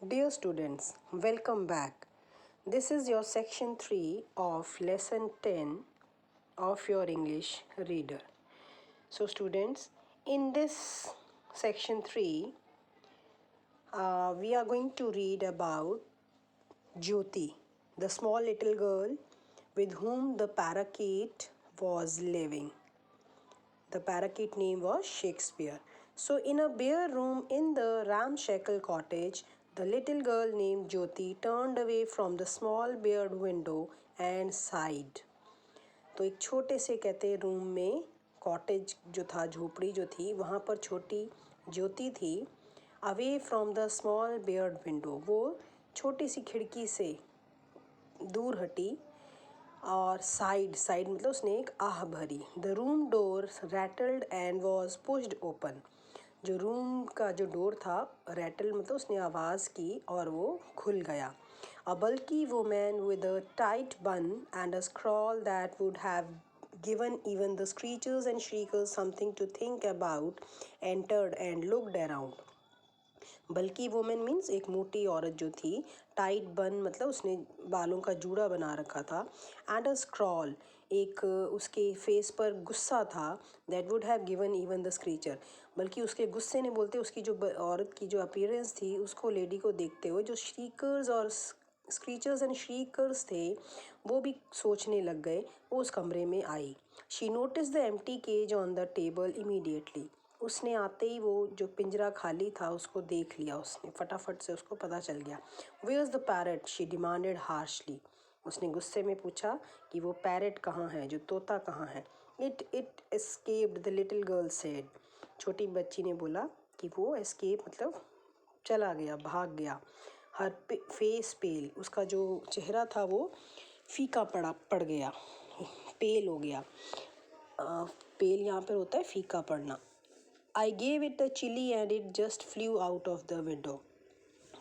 Dear students, welcome back. This is your section 3 of lesson 10 of your English reader. So students, in this section 3, we are going to read about Jyoti, the small little girl with whom the parakeet was living. The parakeet name was Shakespeare. So, in a bare room in the ramshackle cottage, the little girl named Jyoti turned away from the small bared window and sighed. तो एक छोटे से कहते room में cottage जो था, झोपड़ी जो थी, वहाँ पर छोटी ज्योति थी. Away from the small Baird window, वो छोटी सी खिड़की से दूर हटी और साइड मतलब उसने एक आह भरी. The room door rattled and was pushed open. जो रूम का जो डोर था, रैटल मतलब उसने आवाज़ की और वो खुल गया. अ बल्की वुमन विद अ टाइट बन and a scroll that would have given even the screechers and shriekers something to think about entered and looked around. बल्कि वुमेन मीन्स एक मोटी औरत जो थी, टाइट बन मतलब उसने बालों का जूड़ा बना रखा था, एंड अ स्क्रॉल एक उसके फेस पर गुस्सा था, that would have given even the screecher. बल्कि उसके गुस्से ने बोलते उसकी जो औरत की जो अपीयरेंस थी उसको लेडी को देखते हुए जो श्रीकर्स और स्क्रीचर्स एंड श्रीकर्स थे वो भी सोचने लग गए. वो उस कमरे में आई. She notice the empty cage on the table immediately. उसने आते ही वो जो पिंजरा खाली था उसको देख लिया. उसने फटाफट से उसको पता चल गया. Where is the parrot, she demanded harshly. उसने गुस्से में पूछा कि वो पैरट कहाँ है, जो तोता कहाँ है. It escaped the little girl said. छोटी बच्ची ने बोला कि वो एस्केप मतलब चला गया, भाग गया. हर फेस पेल, उसका जो चेहरा था वो फीका पड़ गया, पेल हो गया. पेल यहाँ पर होता है फीका पड़ना. I gave it a chili and it just flew out of the window.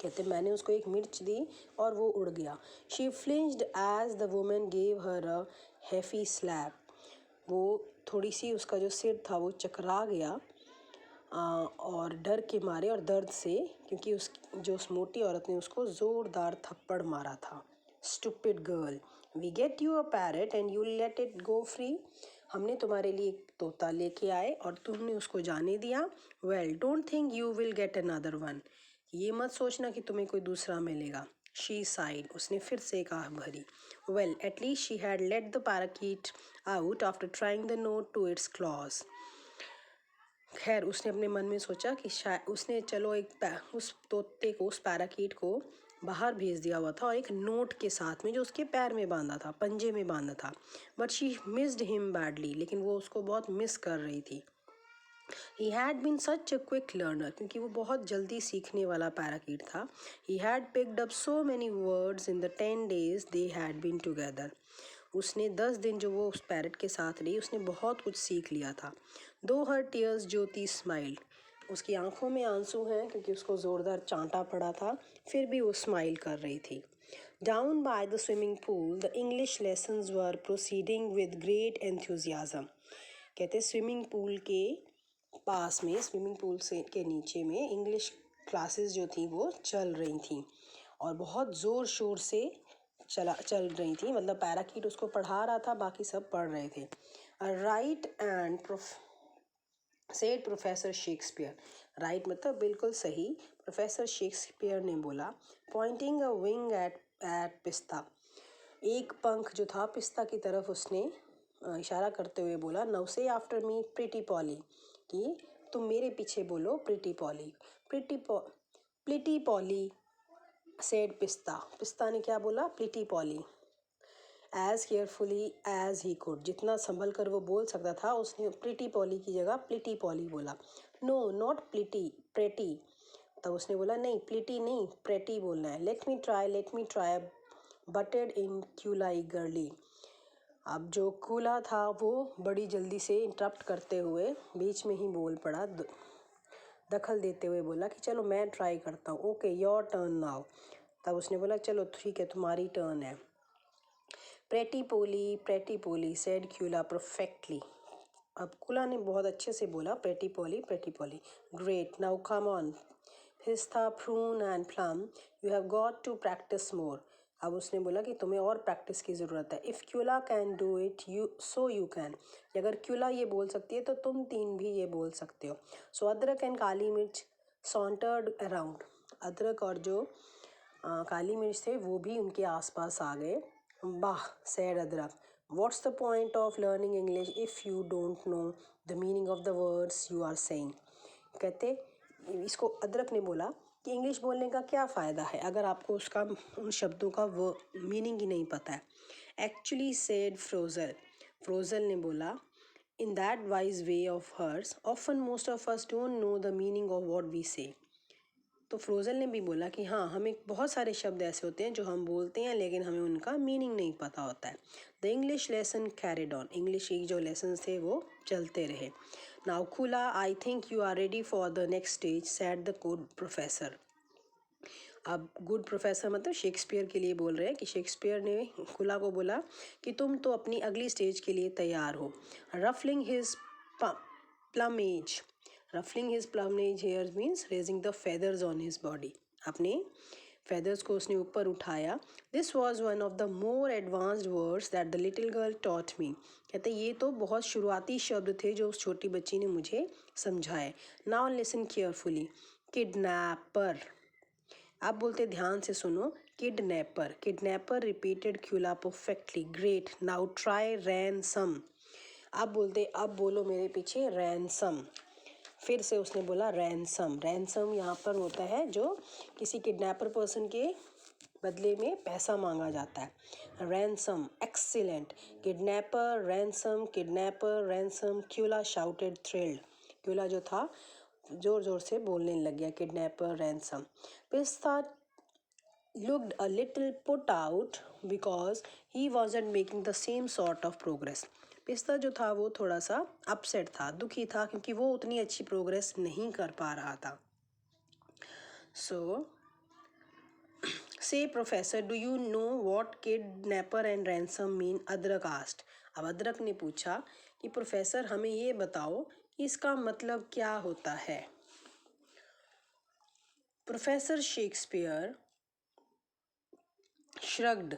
कहते मैंने उसको एक मिर्च दी और वो उड़ गया. She flinched as the woman gave her a heavy slap. वो थोड़ी सी उसका जो सिर था वो चकरा गया और डर के मारे और दर्द से, क्योंकि उस मोटी औरत ने उसको ज़ोरदार थप्पड़ मारा था. Stupid girl, we get you a parrot and you let it go free. हमने तुम्हारे लिए एक तोता लेके आए और तुमने उसको जाने दिया. Well, don't think you will get another one. ये मत सोचना कि तुम्हें कोई दूसरा मिलेगा. She sighed. उसने फिर से एक आह भरी. Well, at least she had let the parakeet out after trying the note to its claws. खैर उसने अपने मन में सोचा कि शायद उसने चलो उस तोते को, उस पैराकीट को बाहर भेज दिया हुआ था और एक नोट के साथ में जो उसके पैर में बांधा था, पंजे में बांधा था. But she missed him badly. लेकिन वो उसको बहुत मिस कर रही थी. He had been such a quick learner, क्योंकि वो बहुत जल्दी सीखने वाला पैराकीट था. He had picked up so many words in the 10 days they had been together. उसने 10 दिन जो वो उस पैरट के साथ रही उसने बहुत कुछ सीख लिया था. Though her tears, ज्योति smiled. उसकी आंखों में आंसू हैं क्योंकि उसको ज़ोरदार चांटा पड़ा था, फिर भी वो स्माइल कर रही थी. Down by the swimming pool, the English lessons were proceeding with great enthusiasm. कहते स्विमिंग पूल के पास में, स्विमिंग पूल से के नीचे में इंग्लिश क्लासेस जो थी वो चल रही थी और बहुत ज़ोर शोर से चल रही थी. मतलब पैराकीट उसको पढ़ा रहा था, बाकी सब पढ़ रहे थे. Right and said professor Shakespeare. Right मतलब बिल्कुल सही. प्रोफेसर शेक्सपियर ने बोला, पॉइंटिंग अ विंग एट पिस्ता. एक पंख जो था पिस्ता की तरफ उसने इशारा करते हुए बोला, नाउ से आफ्टर मी प्रिटी पॉली. कि तुम मेरे पीछे बोलो pretty Polly. Pretty Polly said Pista. Pista ने क्या बोला? Pretty Polly. As carefully as he could. जितना संभल कर वो बोल सकता था उसने प्रिटी पॉली की जगह प्रिटी पॉली बोला. No not pretty. तब उसने बोला नहीं प्रिटी नहीं, प्रेटी बोलना है. Let me try butted in Kula eagerly. अब जो कूला था वो बड़ी जल्दी से इंटरप्ट करते हुए बीच में ही बोल पड़ा, दखल देते हुए बोला कि चलो मैं ट्राई करता हूँ. Okay your turn now. तब उसने बोला चलो ठीक है तुम्हारी टर्न है. Pretty Polly said Kula perfectly. अब कूला ने बहुत अच्छे से बोला pretty Polly. Great now come on Pista, prune and plum. You have got to practice more. अब उसने बोला कि तुम्हें और प्रैक्टिस की ज़रूरत है. If Kyula can do it you can. अगर क्यूला ये बोल सकती है तो तुम तीन भी ये बोल सकते हो. सो अदरक एंड काली मिर्च सॉन्टर्ड अराउंड. अदरक और जो काली मिर्च थे वो भी उनके आसपास आ गए. वाह, said Adrak. What's the point of learning English if you don't know the meaning of the words you are saying. कहते इसको अदरक ने बोला कि इंग्लिश बोलने का क्या फ़ायदा है अगर आपको उसका उन शब्दों का वो मीनिंग ही नहीं पता है. Actually said फ्रोज़ल. फ्रोज़ल ने बोला in that wise way of hers often most of us don't know the meaning of what we say. तो फ्रोज़ल ने भी बोला कि हाँ, हमें बहुत सारे शब्द ऐसे होते हैं जो हम बोलते हैं लेकिन हमें उनका मीनिंग नहीं पता होता है. The English lesson carried on. English के जो लेसन थे वो चलते रहे. Now Kula, I think you are ready for the next stage, said the good professor. अब गुड प्रोफेसर मतलब शेक्सपियर के लिए बोल रहे हैं कि शेक्सपियर ने खुला को बोला कि तुम तो अपनी अगली स्टेज के लिए तैयार हो. Ruffling his plumage. Ruffling his plumage here means raising the feathers on his body. अपने फेदर्स को उसने ऊपर उठाया. This was one of the more advanced words that the little girl taught me. कहते ये तो बहुत शुरुआती शब्द थे जो उस छोटी बच्ची ने मुझे समझाए. Now listen carefully. किडनैपर. आप बोलते ध्यान से सुनो. Kidnapper. Kidnapper repeated Kyula perfectly. Great. Now try ransom. आप बोलते अब बोलो मेरे पीछे रैनसम. फिर से उसने बोला रैनसम. रैनसम यहाँ पर होता है जो किसी किडनैपर पर्सन के बदले में पैसा मांगा जाता है. Ransom. Excellent. Kidnapper, ransom, kidnapper, ransom. Kyula shouted thrilled. Kyula जो था ज़ोर ज़ोर से बोलने लग गया. Kidnapper, ransom. Pista looked a little put out because he wasn't making the same sort of progress. पिस्ता जो था वो थोड़ा सा अपसेट था, दुखी था क्योंकि वो उतनी अच्छी प्रोग्रेस नहीं कर पा रहा था. सो से professor do you know what kidnapper and ransom mean. अदरक आस्ट. अब अदरक ने पूछा कि प्रोफेसर हमें ये बताओ कि इसका मतलब क्या होता है. Professor Shakespeare shrugged.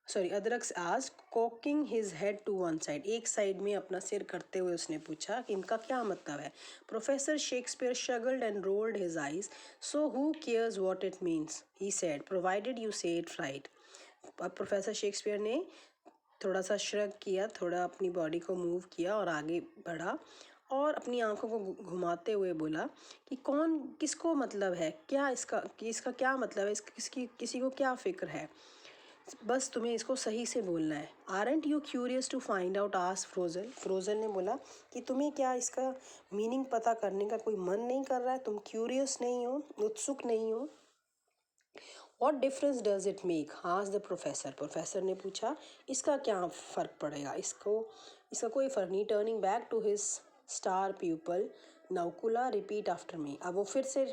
अदरक आज cocking his head to one side. एक साइड में अपना सिर करते हुए उसने पूछा कि इनका क्या मतलब है. Professor Shakespeare shrugged and rolled his eyes. So who cares what it means? He said, provided you say it right. अब प्रोफेसर शेक्सपियर ने थोड़ा सा श्रग किया, थोड़ा अपनी बॉडी को मूव किया और आगे बढ़ा और अपनी आंखों को घुमाते हुए बोला कि कौन किसको मतलब है, क्या इसका क्या मतलब है, किसी को क्या फ़िक्र है, बस तुम्हें इसको सही से बोलना है. Aren't you curious to find out. Asked Frozal. फ्रोज़ल ने बोला कि तुम्हें क्या इसका मीनिंग पता करने का कोई मन नहीं कर रहा है, तुम क्यूरियस नहीं हो, उत्सुक नहीं हो. What difference does it make? asked the professor. Professor ने पूछा इसका क्या फ़र्क पड़ेगा, इसका कोई फ़र्क नहीं. Turning back to his star pupil. Now Kula repeat after me. अब वो फिर से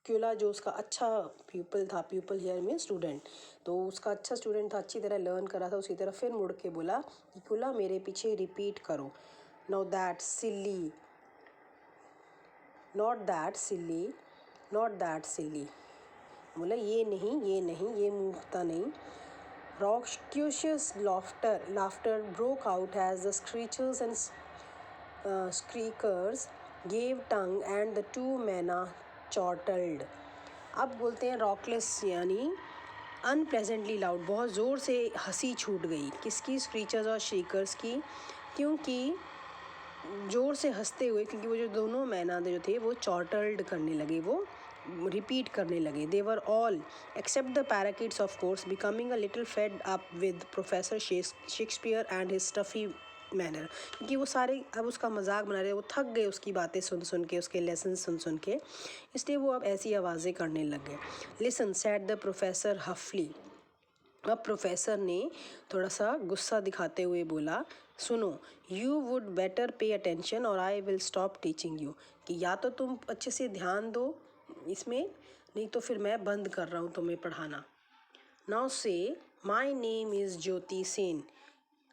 क्यूला जो उसका अच्छा प्यूपल था, प्यूपल हियर में स्टूडेंट, तो उसका अच्छा स्टूडेंट था, अच्छी तरह लर्न करा था, उसी तरह फिर मुड़ के बोला कि कुला मेरे पीछे रिपीट करो. Now that silly. Not that silly. बोला ये नहीं, ये मूर्खता नहीं. Raucous laughter broke out as the screechers and squeakers gave tongue and the two men chortled. अब बोलते हैं raucous यानी अनप्लेजेंटली लाउड. बहुत ज़ोर से हंसी छूट गई. किसकी? स्क्रीचर्स और श्रीकर्स की. क्योंकि ज़ोर से हंसते हुए, क्योंकि वो जो दोनों मैना जो थे वो चॉर्टल्ड करने लगे, वो रिपीट करने लगे. They were all except the parakeets of course becoming a little fed up with professor Shakespeare and his stuffy manner. क्योंकि वो सारे अब उसका मजाक बना रहे, वो थक गए उसकी बातें सुन के, उसके लेसन सुन के, इसलिए वो अब ऐसी आवाज़ें करने लग गए. Listen said the professor huffily. अब प्रोफेसर ने थोड़ा सा गुस्सा दिखाते हुए बोला सुनो. You would better pay attention or I will stop teaching you. कि या तो तुम अच्छे से ध्यान दो इसमें, नहीं तो फिर मैं बंद कर रहा हूँ तुम्हें पढ़ाना. Now say my name is Jyoti Sen.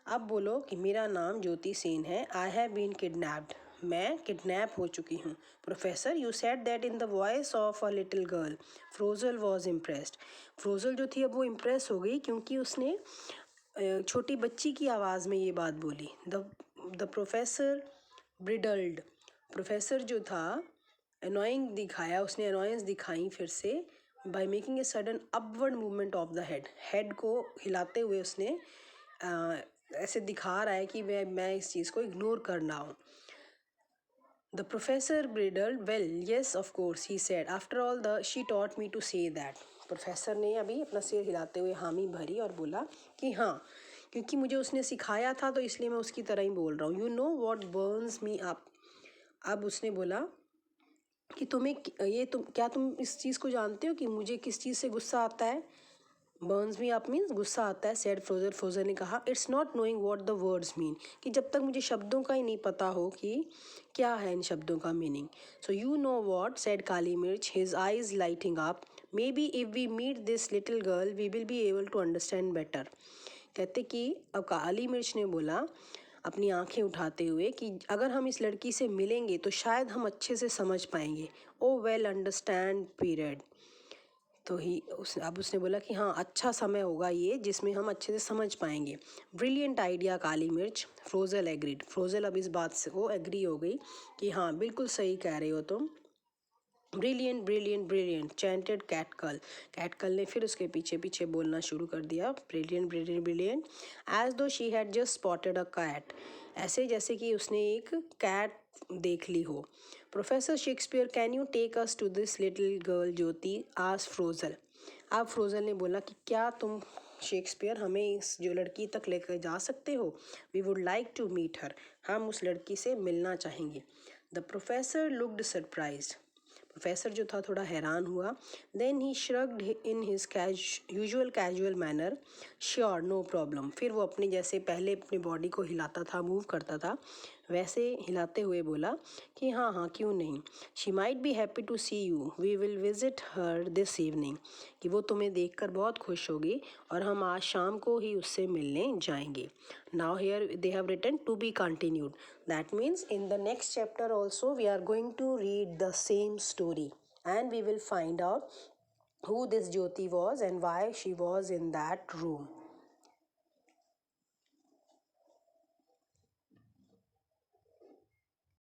अब बोलो कि मेरा नाम ज्योति सेन है. I have been kidnapped. मैं किडनैप हो चुकी हूँ। Professor, you said that in the voice of a little girl. Frozal was impressed. Frozal जो थी अब वो इम्प्रेस हो गई क्योंकि उसने छोटी बच्ची की आवाज़ में ये बात बोली। The professor ब्रिडल्ड। प्रोफेसर जो था अनोइंग दिखाया, उसने अनोयंस दिखाई फिर से by making a sudden upward movement of the head को हिलाते हुए उसने ऐसे दिखा रहा है कि मैं इस चीज़ को इग्नोर कर रहा हूँ। The professor bridled. Well, yes, of course, he said. After all, she taught me to say that. Professor ने अभी अपना सिर हिलाते हुए हामी भरी और बोला कि हाँ, क्योंकि मुझे उसने सिखाया था तो इसलिए मैं उसकी तरह ही बोल रहा हूँ। You know what Burns me up. अब उसने बोला कि तुम इस चीज़ को जानते हो कि मुझे किस चीज़ से गुस्सा आता है। बर्न्स मी अप मीन्स गुस्सा आता है। सैड फ्रोजर। फ्रोजर ने कहा it's not knowing what the words mean, कि जब तक मुझे शब्दों का ही नहीं पता हो कि क्या है इन शब्दों का meaning. So you know what, said Kaali Mirch, his eyes lighting up, maybe if we meet this little girl we will be able to understand better. कहते कि अब काली मिर्च ने बोला अपनी आंखें उठाते हुए कि अगर हम इस लड़की से मिलेंगे तो शायद हम अच्छे से समझ पाएंगे। ओ वेल अंडरस्टैंड पीरियड। तो अब उसने बोला कि हाँ, अच्छा समय होगा ये जिसमें हम अच्छे से समझ पाएंगे। ब्रिलियंट आइडिया काली मिर्च। फ्रोजल एग्रीड। फ्रोजल अब इस बात से वो एग्री हो गई कि हाँ, बिल्कुल सही कह रहे हो तुम। Brilliant brilliant brilliant chanted Catcall. Catcall ने फिर उसके पीछे पीछे बोलना शुरू कर दिया, brilliant brilliant brilliant, as though she had just spotted a cat, ऐसे जैसे कि उसने एक कैट देख ली हो। Professor Shakespeare, can you take us to this little girl Jyoti, आज फ्रोजल। अब फ्रोजल ने बोला कि क्या तुम शेक्सपियर हमें इस जो लड़की तक लेकर जा सकते हो। We would like to meet her, हम उस लड़की से मिलना चाहेंगे। The professor looked surprised. Professor जो था थोड़ा हैरान हुआ। Then he shrugged in his usual casual manner, sure no problem. फिर वो अपने जैसे पहले अपनी बॉडी को हिलाता था, मूव करता था, वैसे हिलाते हुए बोला कि हाँ हाँ क्यों नहीं। She might be happy to see you, we will visit her this evening, कि वो तुम्हें देखकर बहुत खुश होगी और हम आज शाम को ही उससे मिलने जाएंगे। Now here they have written to be continued. That means in the next chapter also we are going to read the same story and we will find out who this Jyoti was and why she was in that room.